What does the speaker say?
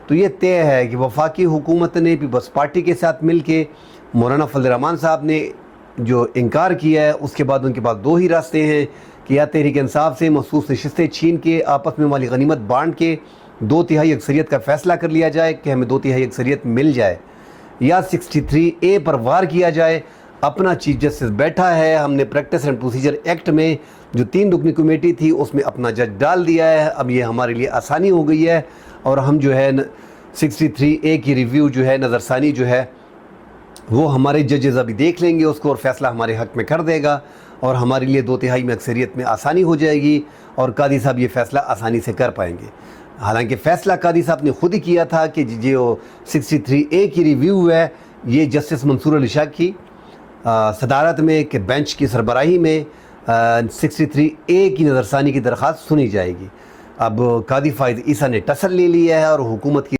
تو یہ طے ہے کہ وفاقی حکومت نے پیپلز پارٹی کے ساتھ مل کے مولانا فضل الرحمان صاحب نے جو انکار کیا ہے، اس کے بعد ان کے پاس دو ہی راستے ہیں کہ یا تحریک انصاف سے مخصوص نشستیں چھین کے آپس میں والی غنیمت بانٹ کے 2/3 اکثریت کا فیصلہ کر لیا جائے کہ ہمیں 2/3 اکثریت مل جائے، یا 63A پر وار کیا جائے۔ اپنا چیف جسٹس بیٹھا ہے، ہم نے پریکٹس اینڈ پروسیجر ایکٹ میں جو 3 رکنی کمیٹی تھی اس میں اپنا جج ڈال دیا ہے۔ اب یہ ہمارے لیے آسانی ہو گئی ہے، اور ہم جو ہے 63A کی ریویو جو ہے، نظر ثانی جو ہے، وہ ہمارے ججز ابھی دیکھ لیں گے اس کو اور فیصلہ ہمارے حق میں کر دے گا، اور ہمارے لیے 2/3 میں اکثریت میں آسانی ہو جائے گی، اور قاضی صاحب یہ فیصلہ آسانی سے کر پائیں گے۔ حالانکہ فیصلہ قاضی صاحب نے خود ہی کیا تھا کہ جو 63A کی ریویو ہے یہ جسٹس منصور علی شاہ کی صدارت میں کہ بینچ کی سربراہی میں 63A کی نظر ثانی کی درخواست سنی جائے گی۔ اب قاضی فائز عیسیٰ نے ٹسل لے لیا ہے اور حکومت کی